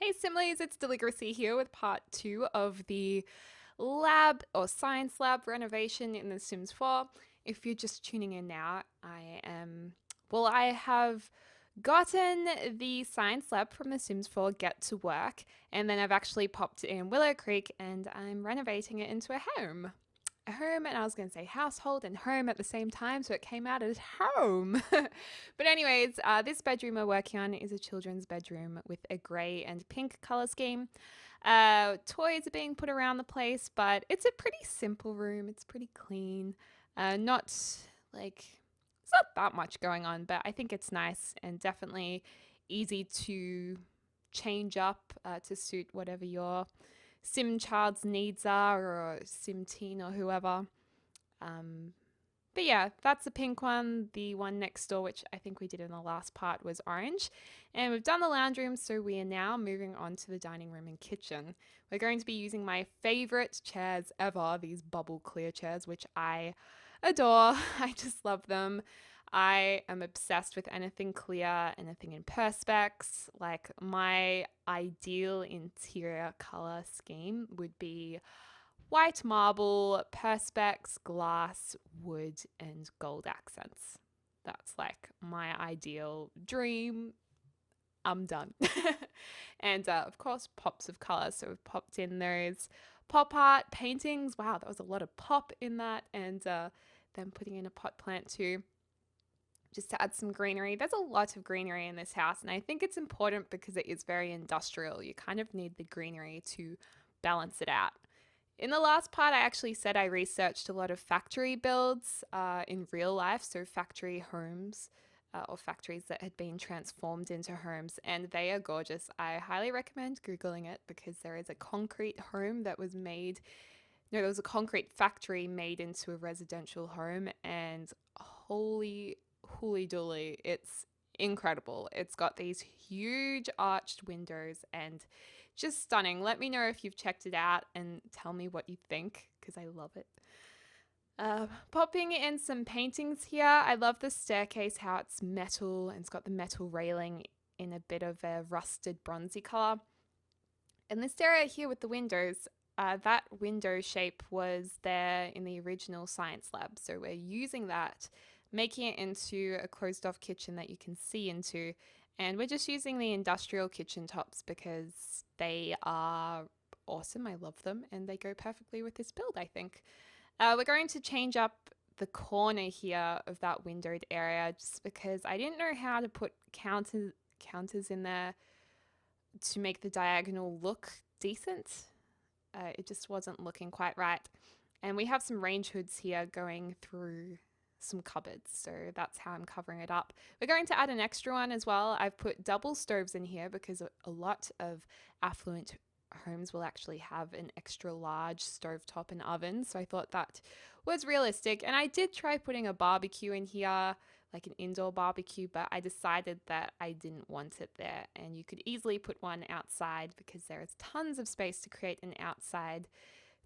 Hey Simlies, it's Deligracy here with part 2 of the lab or science lab renovation in The Sims 4. If you're just tuning in now, I have gotten the science lab from The Sims 4 Get to Work, and then I've actually popped in Willow Creek and I'm renovating it into a home. A home, and I was going to say household and home at the same time, so it came out as home. But anyways, this bedroom we're working on is a children's bedroom with a grey and pink color scheme. Toys are being put around the place, but it's a pretty simple room. It's pretty clean. Not like it's not that much going on, but I think it's nice and definitely easy to change up to suit whatever your sim child's needs are, or sim teen or whoever. But yeah, that's the pink one. The one next door, which I think we did in the last part, was orange. And we've done the lounge room, so we are now moving on to the dining room and kitchen. We're going to be using my favorite chairs ever, these bubble clear chairs, which I adore. I just love them. I am obsessed with anything clear, anything in perspex. Like, my ideal interior color scheme would be white marble, perspex, glass, wood, and gold accents. That's like my ideal dream. I'm done. And of course, pops of color. So we've popped in those pop art paintings. Wow, that was a lot of pop in that. And then putting in a pot plant too, just to add some greenery. There's a lot of greenery in this house, and I think it's important because it is very industrial. You kind of need the greenery to balance it out. In the last part, I actually said I researched a lot of factory builds in real life, so factory homes or factories that had been transformed into homes, and they are gorgeous. I highly recommend Googling it because there is a concrete home that was made. No, there was a concrete factory made into a residential home, and holy dooly, it's incredible. It's got these huge arched windows and just stunning. Let me know if you've checked it out and tell me what you think because I love it. Popping in some paintings here. I love the staircase, how it's metal and it's got the metal railing in a bit of a rusted bronzy color. And this area here with the windows, that window shape was there in the original science lab. So we're using that, making it into a closed off kitchen that you can see into. And we're just using the industrial kitchen tops because they are awesome. I love them and they go perfectly with this build, I think. We're going to change up the corner here of that windowed area just because I didn't know how to put counters in there to make the diagonal look decent. It just wasn't looking quite right. And we have some range hoods here going through some cupboards, so that's how I'm covering it up. We're going to add an extra one as well. I've put double stoves in here because a lot of affluent homes will actually have an extra large stovetop and oven, so I thought that was realistic. And I did try putting a barbecue in here, like an indoor barbecue, but I decided that I didn't want it there. And you could easily put one outside because there is tons of space to create an outside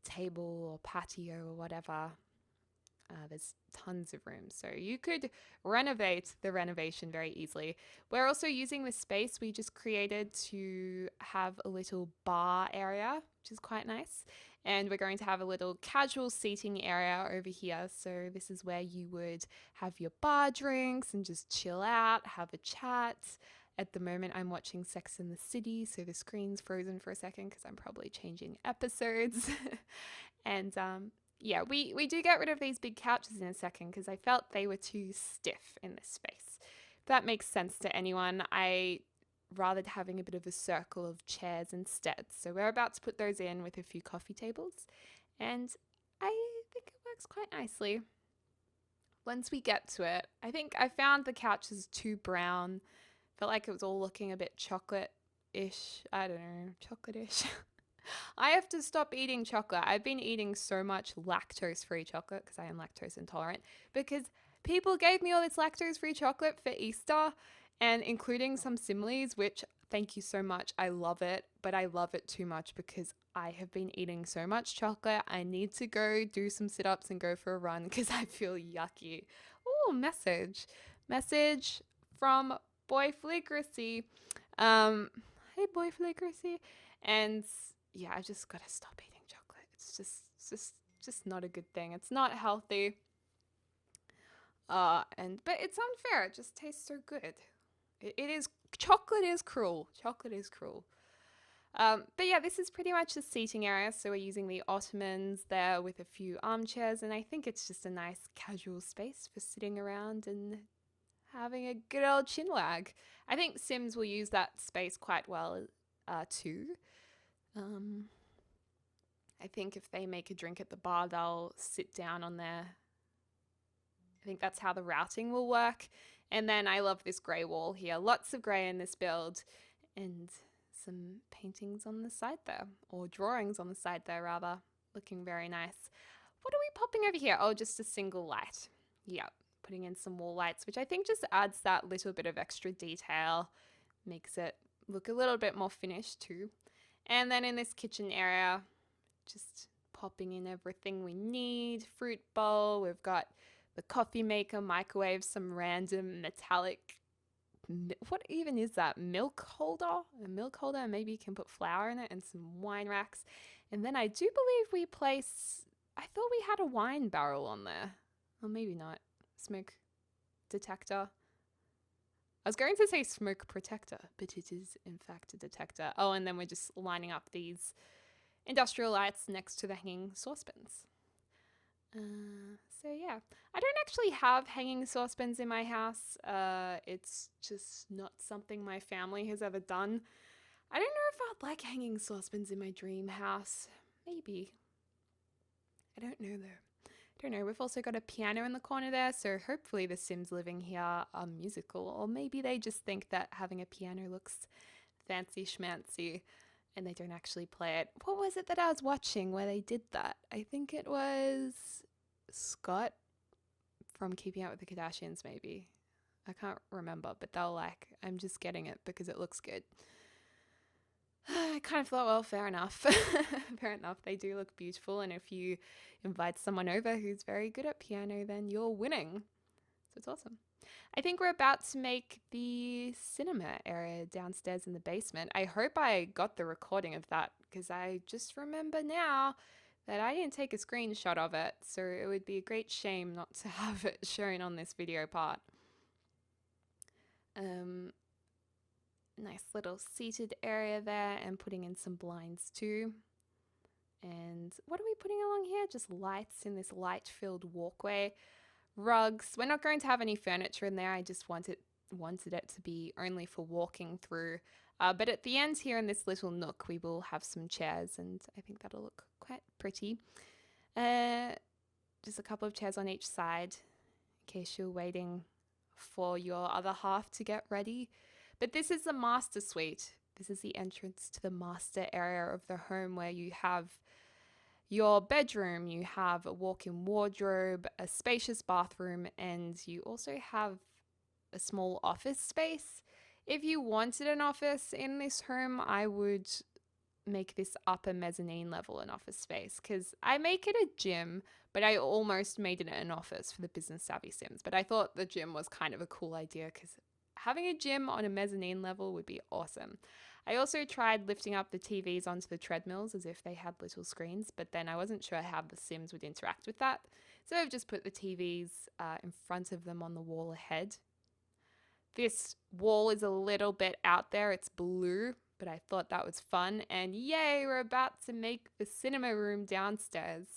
table or patio or whatever. There's tons of room. So you could renovate the renovation very easily. We're also using this space we just created to have a little bar area, which is quite nice. And we're going to have a little casual seating area over here. So this is where you would have your bar drinks and just chill out, have a chat. At the moment, I'm watching Sex and the City, so the screen's frozen for a second because I'm probably changing episodes. And yeah, we do get rid of these big couches in a second because I felt they were too stiff in this space. If that makes sense to anyone, I rather having a bit of a circle of chairs instead. So we're about to put those in with a few coffee tables, and I think it works quite nicely. Once we get to it, I think I found the couches too brown. Felt like it was all looking a bit chocolate-ish. I don't know, chocolate-ish. I have to stop eating chocolate. I've been eating so much lactose-free chocolate because I am lactose intolerant, because people gave me all this lactose-free chocolate for Easter, and including some similes, which thank you so much. I love it, but I love it too much because I have been eating so much chocolate. I need to go do some sit-ups and go for a run because I feel yucky. Oh, message from Boy Fligracy. Hey boy Deligracy. And yeah, I just gotta stop eating chocolate. It's just not a good thing. It's not healthy. But it's unfair. It just tastes so good. It is chocolate is cruel. Chocolate is cruel. But yeah, this is pretty much a seating area. So we're using the ottomans there with a few armchairs, and I think it's just a nice casual space for sitting around and having a good old chin wag. I think Sims will use that space quite well too. Um, I think if they make a drink at the bar, they'll sit down on their. I think that's how the routing will work. And then I love this grey wall here. Lots of grey in this build, and some paintings on the side there, or drawings on the side there rather, looking very nice. What are we popping over here? Oh, just a single light. Yeah, putting in some wall lights, which I think just adds that little bit of extra detail, makes it look a little bit more finished too. And then in this kitchen area, just popping in everything we need. Fruit bowl, we've got the coffee maker, microwave, some random metallic, what even is that? Milk holder? A milk holder, maybe you can put flour in it, and some wine racks. And then I do believe we place, I thought we had a wine barrel on there. Or maybe not. Smoke detector. I was going to say smoke protector, but it is in fact a detector. Oh, and then we're just lining up these industrial lights next to the hanging saucepans. So yeah, I don't actually have hanging saucepans in my house. It's just not something my family has ever done. I don't know if I'd like hanging saucepans in my dream house. Maybe. I don't know though. I don't know. We've also got a piano in the corner there, so hopefully the Sims living here are musical, or maybe they just think that having a piano looks fancy schmancy and they don't actually play it. What was it that I was watching where they did that? I think it was Scott from Keeping Up with the Kardashians, maybe. I can't remember, but they'll like, I'm just getting it because it looks good. I kind of thought, well, fair enough. Fair enough. They do look beautiful. And if you invite someone over who's very good at piano, then you're winning. So it's awesome. I think we're about to make the cinema area downstairs in the basement. I hope I got the recording of that because I just remember now that I didn't take a screenshot of it. So it would be a great shame not to have it shown on this video part. Nice little seated area there, and putting in some blinds too. And what are we putting along here? Just lights in this light-filled walkway. Rugs. We're not going to have any furniture in there. I just wanted it to be only for walking through. But at the end here in this little nook, we will have some chairs, and I think that'll look quite pretty. Just a couple of chairs on each side in case you're waiting for your other half to get ready. But this is the master suite. This is the entrance to the master area of the home, where you have your bedroom, you have a walk-in wardrobe, a spacious bathroom, and you also have a small office space. If you wanted an office in this home, I would make this upper mezzanine level an office space, because I make it a gym, but I almost made it an office for the business savvy Sims. But I thought the gym was kind of a cool idea because having a gym on a mezzanine level would be awesome. I also tried lifting up the TVs onto the treadmills as if they had little screens, but then I wasn't sure how the Sims would interact with that. So I've just put the TVs in front of them on the wall ahead. This wall is a little bit out there. It's blue, but I thought that was fun. And yay, we're about to make the cinema room downstairs,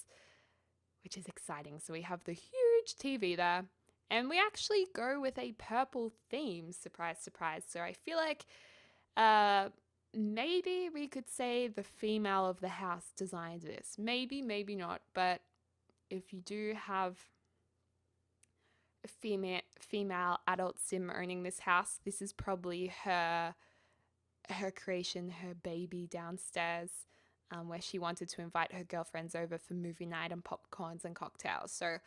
which is exciting. So we have the huge TV there. And we actually go with a purple theme, surprise, surprise. So I feel like maybe we could say the female of the house designed this. Maybe, maybe not. But if you do have a female adult Sim owning this house, this is probably her creation, her baby downstairs, where she wanted to invite her girlfriends over for movie night and popcorns and cocktails. So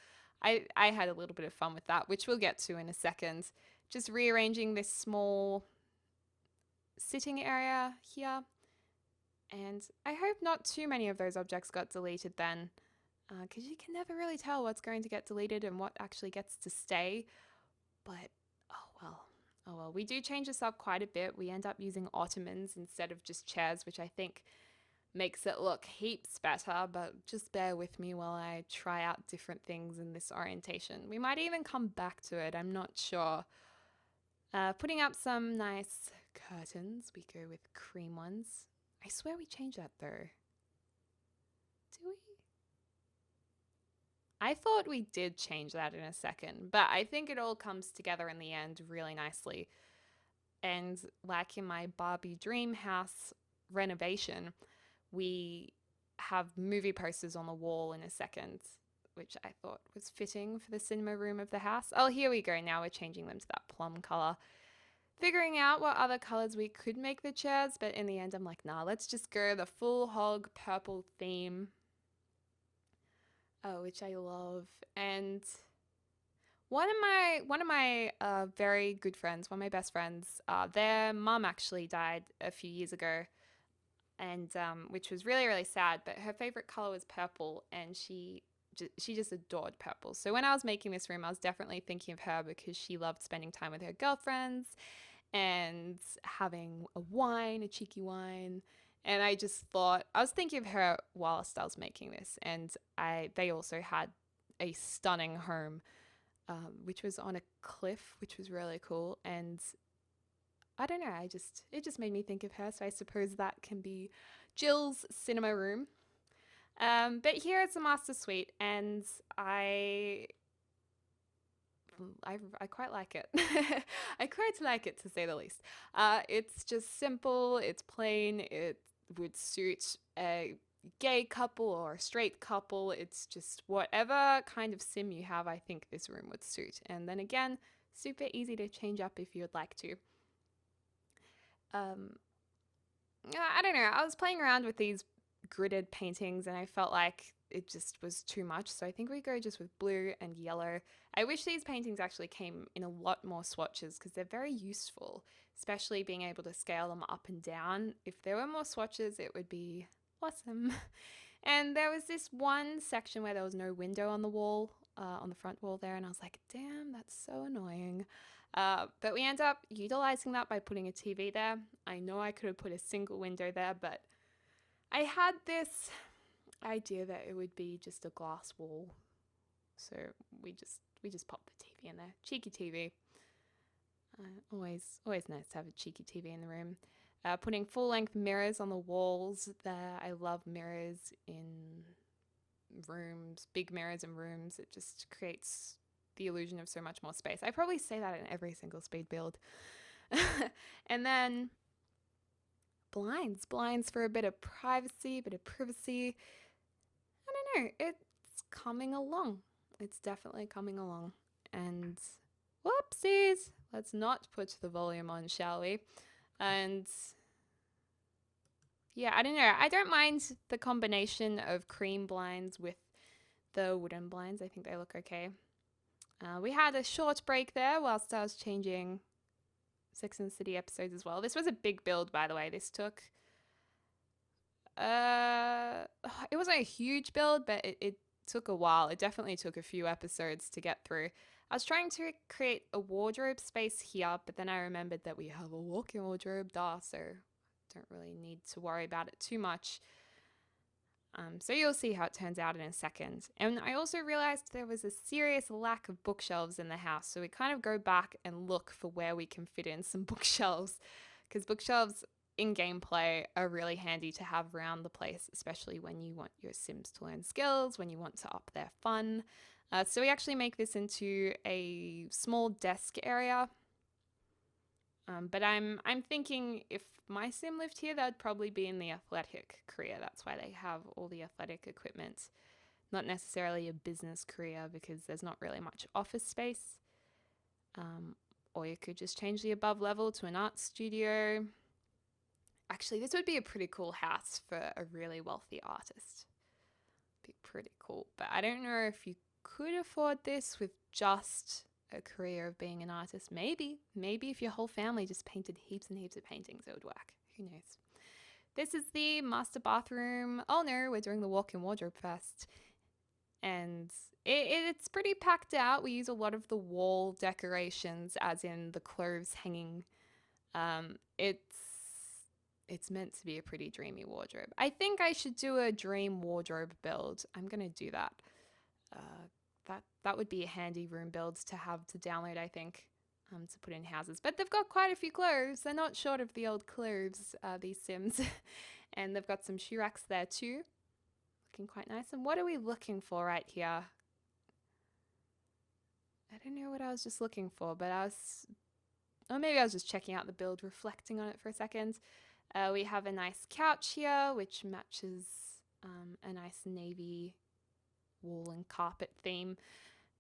I had a little bit of fun with that, which we'll get to in a second. Just rearranging this small sitting area here. And I hope not too many of those objects got deleted then, because you can never really tell what's going to get deleted and what actually gets to stay. But, oh well, Oh well, we do change this up quite a bit. We end up using ottomans instead of just chairs, which I think makes it look heaps better, but just bear with me while I try out different things in this orientation. We might even come back to it, I'm not sure. Putting up some nice curtains. We go with cream ones. I swear we changed that though. Do we? I thought we did change that in a second, but I think it all comes together in the end really nicely. And like in my Barbie dream house renovation, we have movie posters on the wall in a second, which I thought was fitting for the cinema room of the house. Oh, here we go. Now we're changing them to that plum color. Figuring out what other colors we could make the chairs, but in the end, I'm like, nah, let's just go the full hog purple theme. Oh, which I love. And one of my very good friends, one of my best friends, their mum actually died a few years ago, and which was really really sad. But her favorite color was purple, and she just adored purple. So when I was making this room, I was definitely thinking of her because she loved spending time with her girlfriends and having a wine, a cheeky wine. And I just thought I was thinking of her whilst I was making this, and they also had a stunning home, which was on a cliff, which was really cool. And I don't know, it just made me think of her. So I suppose that can be Jill's cinema room. But here it's a master suite, and I quite like it. I quite like it, to say the least. It's just simple. It's plain. It would suit a gay couple or a straight couple. It's just whatever kind of sim you have, I think this room would suit. And then again, super easy to change up if you would like to. Um, I don't know. I was playing around with these gridded paintings and I felt like it just was too much. So I think we go just with blue and yellow. I wish these paintings actually came in a lot more swatches because they're very useful, especially being able to scale them up and down. If there were more swatches, it would be awesome. And there was this one section where there was no window on the wall, on the front wall there, and I was like, damn, that's so annoying. But we end up utilizing that by putting a TV there. I know I could have put a single window there, but I had this idea that it would be just a glass wall. So we just popped the TV in there. Cheeky TV. Always nice to have a cheeky TV in the room. Putting full length mirrors on the walls there. I love mirrors in rooms, big mirrors in rooms. It just creates the illusion of so much more space. I probably say that in every single speed build. And then blinds for a bit of privacy, bit of privacy. I don't know, it's coming along. It's definitely coming along. And whoopsies, let's not put the volume on, shall we? And yeah, I don't know. I don't mind the combination of cream blinds with the wooden blinds. I think they look okay. We had a short break there whilst I was changing Sex and the City episodes as well. This was a big build, by the way. This took it wasn't a huge build, but it took a while. It definitely took a few episodes to get through. I was trying to create a wardrobe space here, but then I remembered that we have a walk-in wardrobe, so don't really need to worry about it too much. So you'll see how it turns out in a second. And I also realized there was a serious lack of bookshelves in the house, so we kind of go back and look for where we can fit in some bookshelves, because bookshelves in gameplay are really handy to have around the place, especially when you want your Sims to learn skills, when you want to up their fun. So we actually make this into a small desk area. But I'm thinking if my sim lived here, that'd probably be in the athletic career. That's why they have all the athletic equipment. Not necessarily a business career because there's not really much office space. Or you could just change the above level to an art studio. Actually, this would be a pretty cool house for a really wealthy artist. Be pretty cool. But I don't know if you could afford this with just a career of being an artist. Maybe if your whole family just painted heaps and heaps of paintings, it would work. Who knows? This is the master bathroom. Oh no, we're doing the walk-in wardrobe first. and it's pretty packed out. We use a lot of the wall decorations, as in the clothes hanging. It's meant to be a pretty dreamy wardrobe. I think I should do a dream wardrobe build. I'm gonna do that. That would be a handy room build to have to download, I think, to put in houses. But they've got quite a few clothes. They're not short of the old clothes, these Sims. And they've got some shoe racks there too. Looking quite nice. And what are we looking for right here? I don't know what I was just looking for, but or maybe I was just checking out the build, reflecting on it for a second. We have a nice couch here, which matches a nice navy wall and carpet theme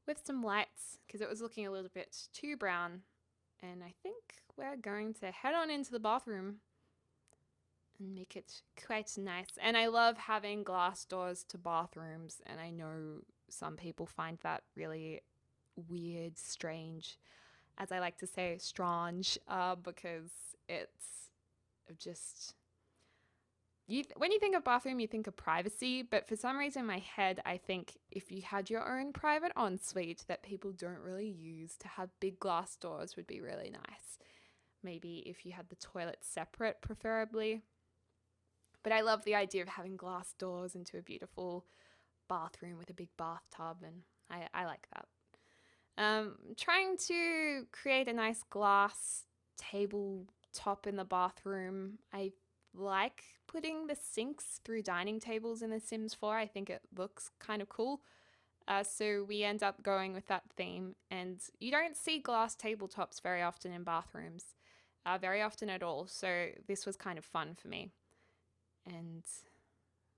with some lights, because it was looking a little bit too brown. And I think we're going to head on into the bathroom and make it quite nice. And I love having glass doors to bathrooms, and I know some people find that really weird, strange, as I like to say, strange, because it's just... when you think of bathroom, you think of privacy, but for some reason in my head, I think if you had your own private ensuite that people don't really use, to have big glass doors would be really nice. Maybe if you had the toilet separate, preferably. But I love the idea of having glass doors into a beautiful bathroom with a big bathtub, and I like that. Trying to create a nice glass tabletop in the bathroom. I like putting the sinks through dining tables in The Sims 4. I think it looks kind of cool. So we end up going with that theme. And you don't see glass tabletops very often in bathrooms, very often at all. So this was kind of fun for me. And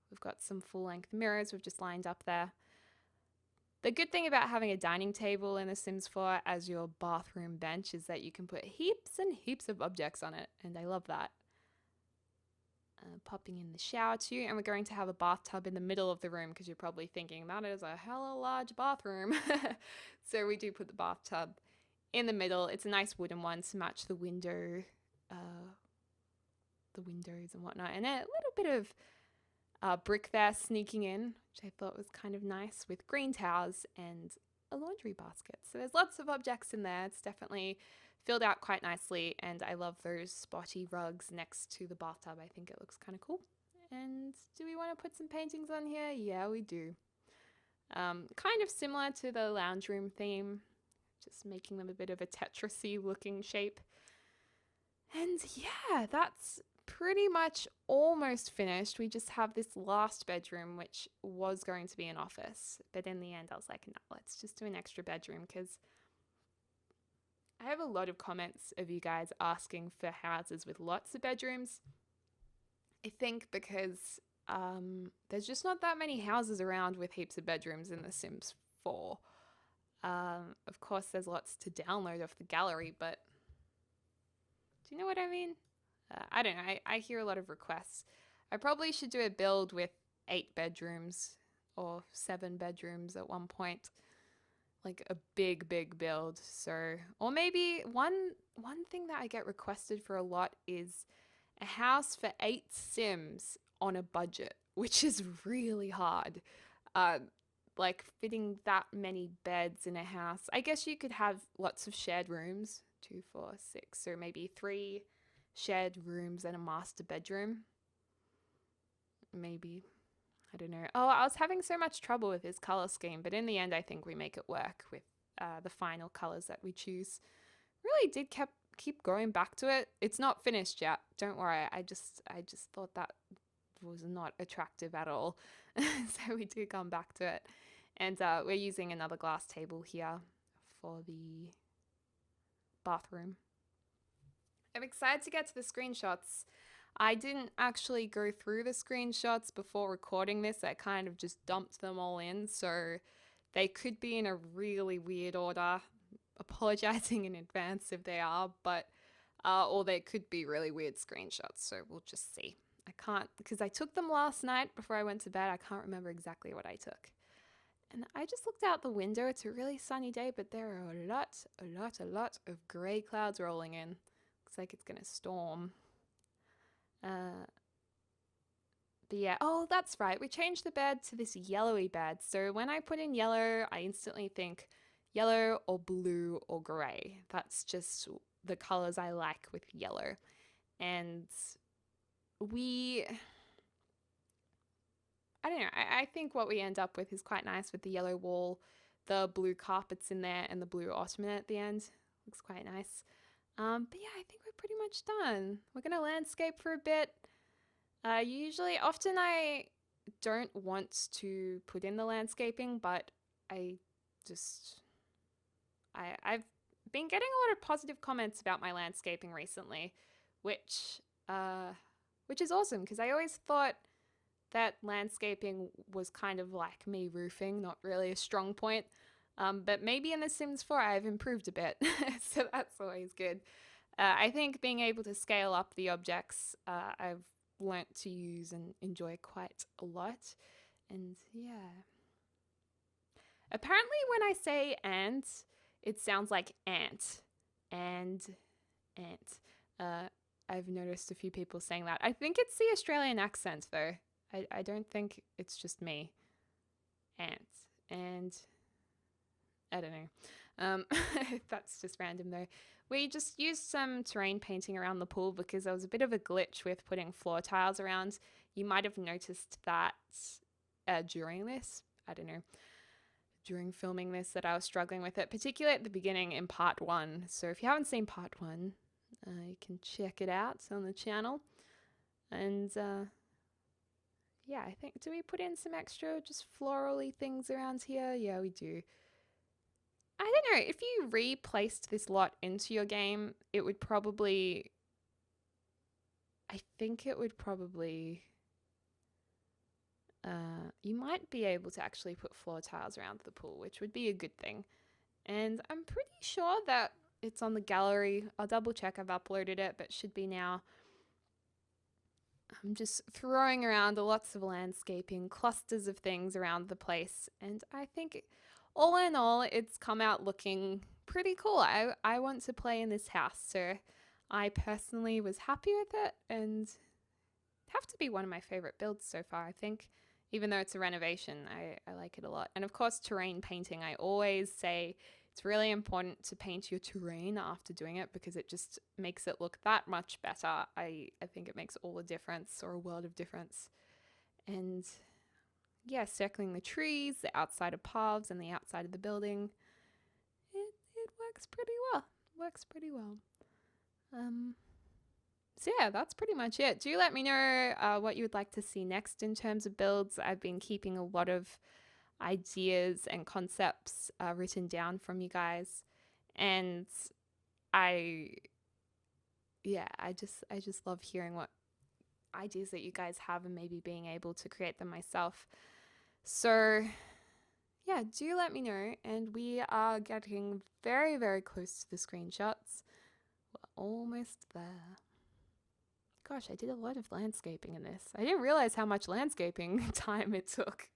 we've got some full-length mirrors we've just lined up there. The good thing about having a dining table in The Sims 4 as your bathroom bench is that you can put heaps and heaps of objects on it, and I love that. Popping in the shower too, and we're going to have a bathtub in the middle of the room, because you're probably thinking that is a hella large bathroom. So we do put the bathtub in the middle. It's a nice wooden one to match the windows and whatnot, and a little bit of brick there sneaking in, which I thought was kind of nice, with green towels and a laundry basket. So there's lots of objects in there. It's definitely filled out quite nicely, and I love those spotty rugs next to the bathtub. I think it looks kind of cool. And do we want to put some paintings on here? Yeah, we do. Kind of similar to the lounge room theme, just making them a bit of a Tetris-y looking shape. And yeah, that's pretty much almost finished. We just have this last bedroom, which was going to be an office, but in the end I was like, no, let's just do an extra bedroom, because I have a lot of comments of you guys asking for houses with lots of bedrooms. I think because there's just not that many houses around with heaps of bedrooms in The Sims 4. Of course there's lots to download off the gallery, but do you know what I mean? I don't know. I hear a lot of requests. I probably should do a build with 8 bedrooms or 7 bedrooms at one point. Like a big build. So, or maybe one thing that I get requested for a lot is a house for 8 Sims on a budget, which is really hard. Like fitting that many beds in a house. I guess you could have lots of shared rooms, 2, 4, 6, so maybe 3 shared rooms and a master bedroom. Maybe. I don't know. Oh, I was having so much trouble with this color scheme, but in the end I think we make it work with the final colors that we choose. Really did keep going back to it. It's not finished yet. Don't worry. I just thought that was not attractive at all. So we do come back to it. And we're using another glass table here for the bathroom. I'm excited to get to the screenshots. I didn't actually go through the screenshots before recording this. I kind of just dumped them all in, so they could be in a really weird order. Apologizing in advance if they are, but or they could be really weird screenshots, so we'll just see. I can't, because I took them last night before I went to bed. I can't remember exactly what I took. And I just looked out the window. It's a really sunny day, but there are a lot of grey clouds rolling in. Looks like it's gonna storm. But yeah, oh, that's right. We changed the bed to this yellowy bed. So when I put in yellow, I instantly think yellow or blue or gray. That's just the colors I like with yellow. And we, I don't know, I think what we end up with is quite nice with the yellow wall, the blue carpets in there, and the blue ottoman at the end. Looks quite nice. But yeah, I think we're pretty much done. We're going to landscape for a bit. Often I don't want to put in the landscaping, but I just, I've been getting a lot of positive comments about my landscaping recently, which, uh, which is awesome because I always thought that landscaping was kind of like me roofing, not really a strong point. But maybe in The Sims 4 I've improved a bit, so that's always good. I think being able to scale up the objects I've learnt to use and enjoy quite a lot. And yeah. Apparently, when I say ant, it sounds like ant and ant. I've noticed a few people saying that. I think it's the Australian accent, though. I don't think it's just me. Ant. And I don't know. That's just random though. We just used some terrain painting around the pool because there was a bit of a glitch with putting floor tiles around. You might have noticed that during this. I don't know. During filming this, that I was struggling with it, particularly at the beginning in part 1. So if you haven't seen part 1, you can check it out on the channel. And yeah, I think, do we put in some extra just florally things around here? Yeah, we do. I don't know, if you replaced this lot into your game, it would probably, I think it would probably, you might be able to actually put floor tiles around the pool, which would be a good thing. And I'm pretty sure that it's on the gallery. I'll double check I've uploaded it, but it should be now. I'm just throwing around lots of landscaping, clusters of things around the place, and I think all in all, it's come out looking pretty cool. I want to play in this house, so I personally was happy with it, and it'd have to be one of my favorite builds so far, I think. Even though it's a renovation, I like it a lot. And of course, terrain painting. I always say it's really important to paint your terrain after doing it because it just makes it look that much better. I think it makes all the difference, or a world of difference. And yeah, circling the trees, the outside of paths, and the outside of the building. It works pretty well. Works pretty well. So yeah, that's pretty much it. Do let me know what you would like to see next in terms of builds. I've been keeping a lot of ideas and concepts written down from you guys, and I just love hearing what ideas that you guys have and maybe being able to create them myself. So yeah, do let me know. And we are getting very, very close to the screenshots. We're almost there. Gosh, I did a lot of landscaping in this. I didn't realize how much landscaping time it took.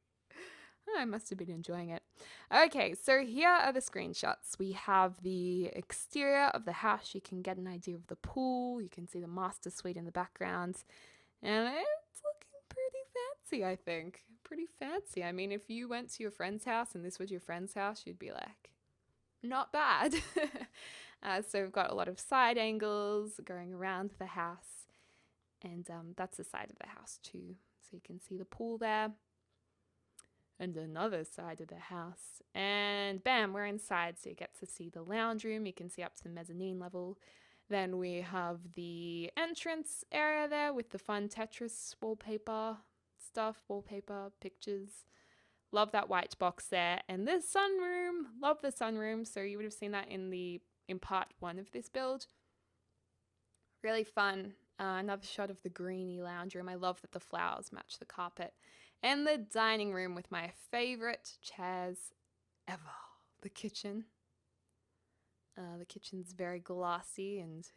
I must have been enjoying it. Okay, so here are the screenshots. We have the exterior of the house. You can get an idea of the pool. You can see the master suite in the background. And it's looking pretty fancy, I think. Pretty fancy. I mean, if you went to your friend's house and this was your friend's house, you'd be like, not bad. So we've got a lot of side angles going around the house. And that's the side of the house too. So you can see the pool there. And another side of the house. And bam, we're inside. So you get to see the lounge room. You can see up to the mezzanine level. Then we have the entrance area there with the fun Tetris wallpaper stuff, wallpaper, pictures. Love that white box there. And the sunroom. Love the sunroom. So you would have seen that in part 1 of this build. Really fun. Another shot of the greeny lounge room. I love that the flowers match the carpet. And the dining room with my favorite chairs ever. The kitchen. The kitchen's very glassy and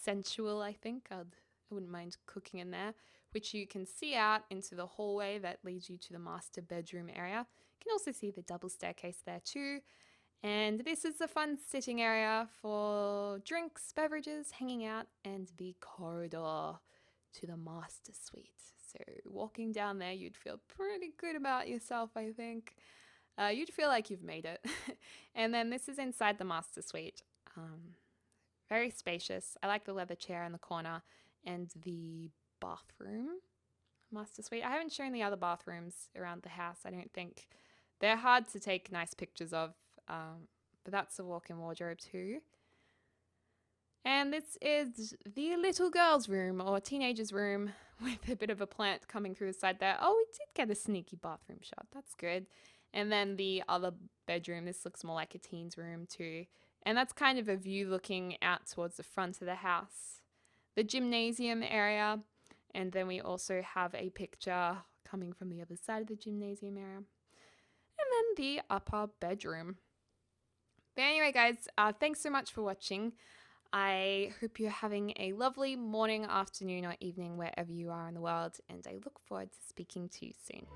sensual, I think. I wouldn't mind cooking in there, which you can see out into the hallway that leads you to the master bedroom area. You can also see the double staircase there too. And this is the fun sitting area for drinks, beverages, hanging out, and the corridor to the master suite. So walking down there, you'd feel pretty good about yourself, I think. You'd feel like you've made it. And then this is inside the master suite. Very spacious. I like the leather chair in the corner and the bathroom. Master suite. I haven't shown the other bathrooms around the house, I don't think. They're hard to take nice pictures of, but that's a walk-in wardrobe too. And this is the little girl's room or teenager's room with a bit of a plant coming through the side there. Oh, we did get a sneaky bathroom shot. That's good. And then the other bedroom, this looks more like a teen's room too. And that's kind of a view looking out towards the front of the house. The gymnasium area. And then we also have a picture coming from the other side of the gymnasium area. And then the upper bedroom. But anyway, guys, thanks so much for watching. I hope you're having a lovely morning, afternoon, or evening wherever you are in the world, and I look forward to speaking to you soon.